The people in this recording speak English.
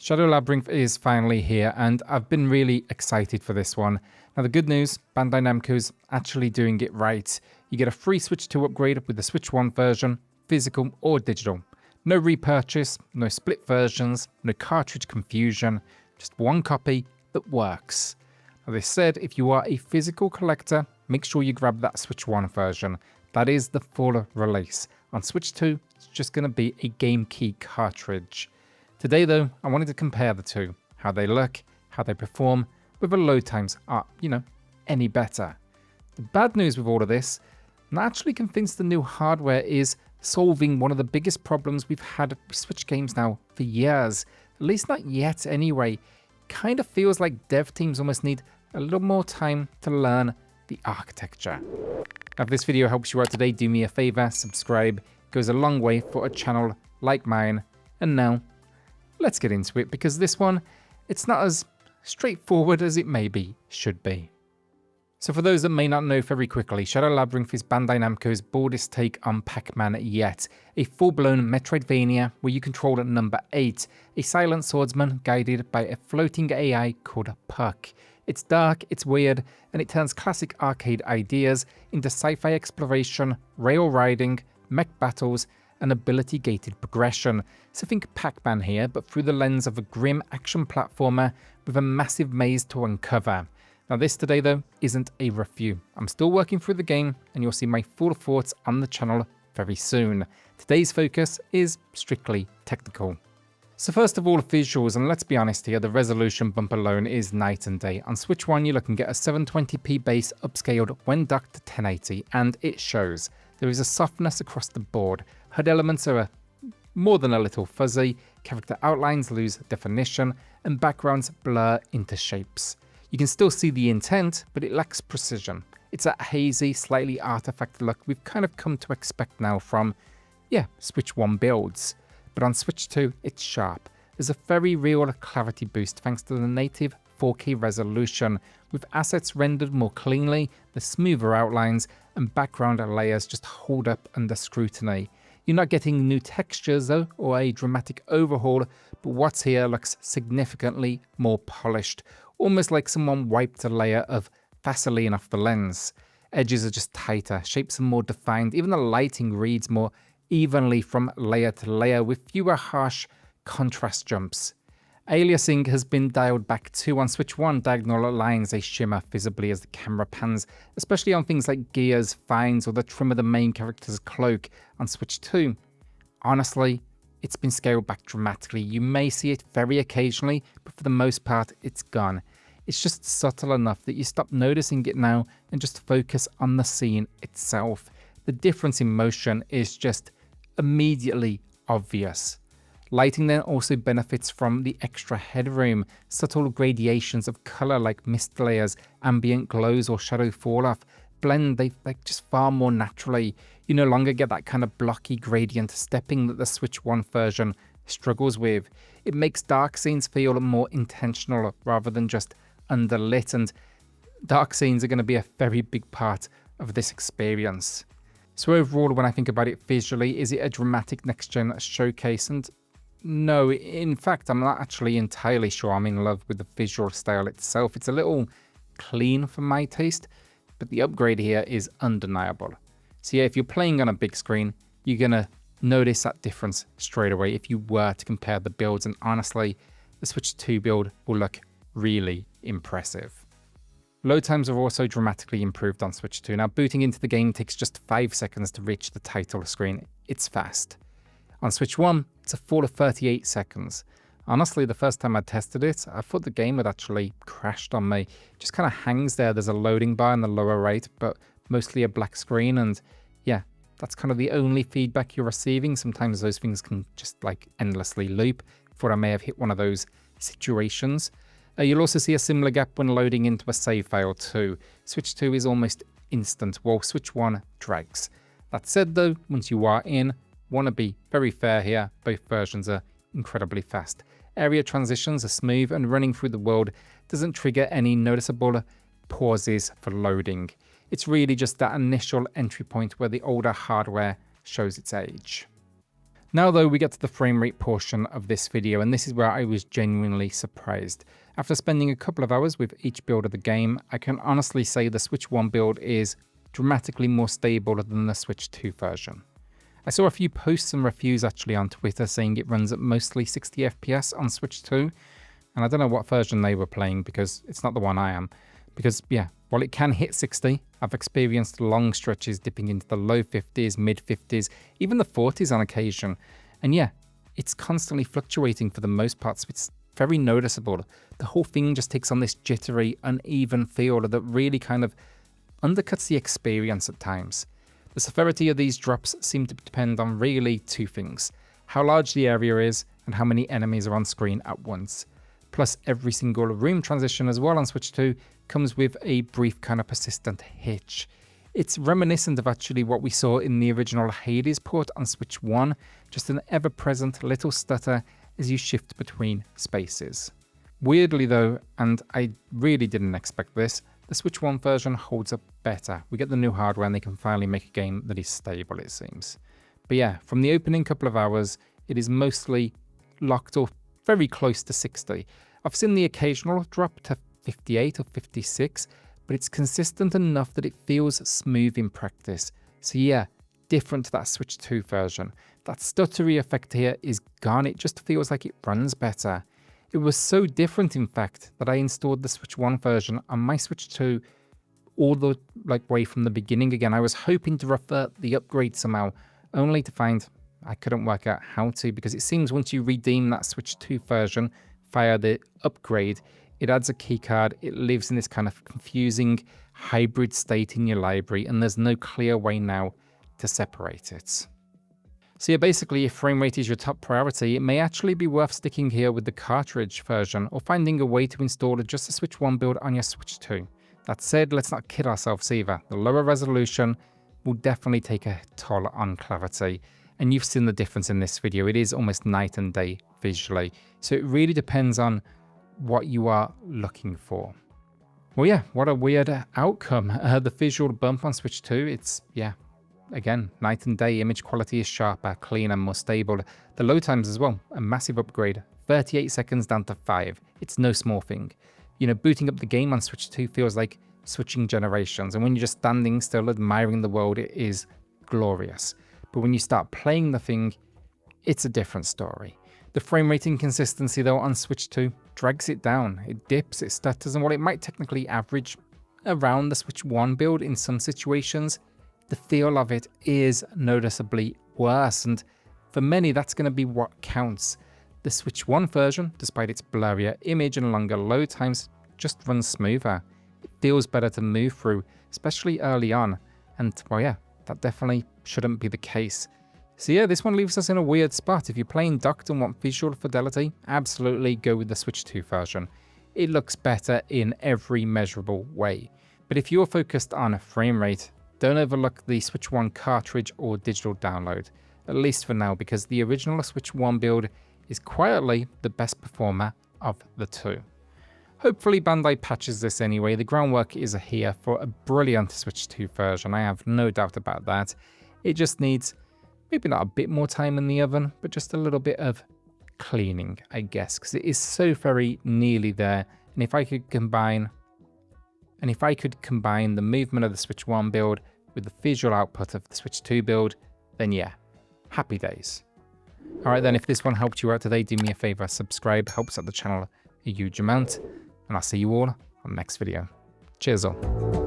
Shadow Labyrinth is finally here, and I've been really excited for this one. Now the good news, Bandai Namco's actually doing it right. You get a free Switch 2 upgrade with the Switch 1 version, physical or digital. No repurchase, no split versions, no cartridge confusion, just one copy that works. Now they said if you are a physical collector, make sure you grab that Switch 1 version. That is the full release. On Switch 2, it's just going to be a game key cartridge. Today though, I wanted to compare the two, how they look, how they perform, whether load times are, any better. The bad news with all of this, I'm not actually convinced the new hardware is solving one of the biggest problems we've had with Switch games now for years. At least not yet anyway. Kind of feels like dev teams almost need a little more time to learn the architecture. Now if this video helps you out today, do me a favor, subscribe. It goes a long way for a channel like mine. And now, let's get into it, because this one, it's not as straightforward as it maybe should be. So for those that may not know very quickly, Shadow Labyrinth is Bandai Namco's boldest take on Pac-Man yet, a full-blown Metroidvania where you control number 8, a silent swordsman guided by a floating AI called Puck. It's dark, it's weird, and it turns classic arcade ideas into sci-fi exploration, rail riding, mech battles, and ability-gated progression. So think Pac-Man here, but through the lens of a grim action platformer with a massive maze to uncover. Now this today though isn't a review. I'm still working through the game, and you'll see my full thoughts on the channel very soon. Today's focus is strictly technical. So first of all, visuals, and let's be honest here, the resolution bump alone is night and day. On Switch 1 you're looking at a 720p base upscaled when docked to 1080, and it shows. There is a softness across the board. HUD elements are more than a little fuzzy, character outlines lose definition, and backgrounds blur into shapes. You can still see the intent, but it lacks precision. It's that hazy, slightly artifact look we've kind of come to expect now from, Switch 1 builds. But on Switch 2, it's sharp. There's a very real clarity boost thanks to the native 4K resolution, with assets rendered more cleanly, the smoother outlines, and background layers just hold up under scrutiny. You're not getting new textures though, or a dramatic overhaul, but what's here looks significantly more polished, almost like someone wiped a layer of Vaseline off the lens. Edges are just tighter, shapes are more defined, even the lighting reads more evenly from layer to layer with fewer harsh contrast jumps. Aliasing has been dialed back too. On Switch 1, diagonal lines they shimmer visibly as the camera pans, especially on things like gears, vines, or the trim of the main character's cloak. On Switch 2, honestly, it's been scaled back dramatically. You may see it very occasionally, but for the most part, it's gone. It's just subtle enough that you stop noticing it now and just focus on the scene itself. The difference in motion is just immediately obvious. Lighting then also benefits from the extra headroom. Subtle gradations of color like mist layers, ambient glows, or shadow fall off blend they just far more naturally. You no longer get that kind of blocky gradient stepping that the Switch 1 version struggles with. It makes dark scenes feel more intentional rather than just underlit, and dark scenes are going to be a very big part of this experience. So overall, when I think about it visually, is it a dramatic next-gen showcase? And no, in fact, I'm not actually entirely sure I'm in love with the visual style itself. It's a little clean for my taste, but the upgrade here is undeniable. So yeah, if you're playing on a big screen, you're going to notice that difference straight away if you were to compare the builds, and honestly, the Switch 2 build will look really impressive. Load times are also dramatically improved on Switch 2. Now booting into the game takes just 5 seconds to reach the title screen. It's fast. On Switch 1, it's a full of 38 seconds. Honestly, the first time I tested it, I thought the game had actually crashed on me. It just kind of hangs there. There's a loading bar in the lower right, but mostly a black screen, and yeah, that's kind of the only feedback you're receiving. Sometimes those things can just endlessly loop. Thought I may have hit one of those situations. You'll also see a similar gap when loading into a save file too. Switch 2 is almost instant, while Switch 1 drags. That said though, once you are in, want to be very fair here, both versions are incredibly fast. Area transitions are smooth, and running through the world doesn't trigger any noticeable pauses for loading. It's really just that initial entry point where the older hardware shows its age. Now though, we get to the frame rate portion of this video, and this is where I was genuinely surprised. After spending a couple of hours with each build of the game, I can honestly say the Switch 1 build is dramatically more stable than the Switch 2 version. I saw a few posts and reviews actually on Twitter saying it runs at mostly 60 FPS on Switch 2, and I don't know what version they were playing because it's not the one I am. Because yeah, while it can hit 60, I've experienced long stretches dipping into the low 50s, mid 50s, even the 40s on occasion. And yeah, it's constantly fluctuating for the most part, so it's very noticeable. The whole thing just takes on this jittery, uneven feel that really kind of undercuts the experience at times. The severity of these drops seem to depend on really two things: how large the area is and how many enemies are on screen at once. Plus every single room transition as well on Switch 2 comes with a brief kind of persistent hitch. It's reminiscent of actually what we saw in the original Hades port on Switch 1, just an ever-present little stutter as you shift between spaces. Weirdly though, and I really didn't expect this, the Switch 1 version holds up better. We get the new hardware and they can finally make a game that is stable, it seems. But yeah, from the opening couple of hours, it is mostly locked or very close to 60. I've seen the occasional drop to 58 or 56, but it's consistent enough that it feels smooth in practice. So yeah, different to that Switch 2 version. That stuttery effect here is gone, it just feels like it runs better. It was so different in fact that I installed the Switch 1 version on my Switch 2 all the way from the beginning again. I was hoping to revert the upgrade somehow, only to find I couldn't work out how to, because it seems once you redeem that Switch 2 version via the upgrade, it adds a keycard, it lives in this kind of confusing hybrid state in your library, and there's no clear way now to separate it. So yeah, basically if frame rate is your top priority, it may actually be worth sticking here with the cartridge version or finding a way to install just a Switch 1 build on your Switch 2. That said, let's not kid ourselves either. The lower resolution will definitely take a toll on clarity, and you've seen the difference in this video. It is almost night and day visually, so it really depends on what you are looking for. Well yeah, what a weird outcome. The visual bump on Switch 2, it's, yeah, again, night and day. Image quality is sharper, cleaner, more stable. The load times as well, a massive upgrade. 38 seconds down to 5. It's no small thing. You know, booting up the game on Switch 2 feels like switching generations, and when you're just standing still admiring the world, it is glorious. But when you start playing the thing, it's a different story. The frame rate inconsistency though on Switch 2 drags it down. It dips, it stutters, and while it might technically average around the Switch 1 build in some situations, the feel of it is noticeably worse, and for many that's going to be what counts. The Switch 1 version, despite its blurrier image and longer load times, just runs smoother. It feels better to move through, especially early on, and well yeah, that definitely shouldn't be the case. So yeah, this one leaves us in a weird spot. If you're playing docked and want visual fidelity, absolutely go with the Switch 2 version. It looks better in every measurable way. But if you're focused on frame rate, don't overlook the Switch 1 cartridge or digital download, at least for now, because the original Switch 1 build is quietly the best performer of the two. Hopefully Bandai patches this anyway. The groundwork is here for a brilliant Switch 2 version, I have no doubt about that. It just needs maybe not a bit more time in the oven, but just a little bit of cleaning, I guess, because it is so very nearly there. And if I could combine the movement of the Switch 1 build with the visual output of the Switch 2 build, then yeah, happy days. Alright then, if this one helped you out today, do me a favor, subscribe, helps out the channel a huge amount, and I'll see you all on the next video. Cheers all.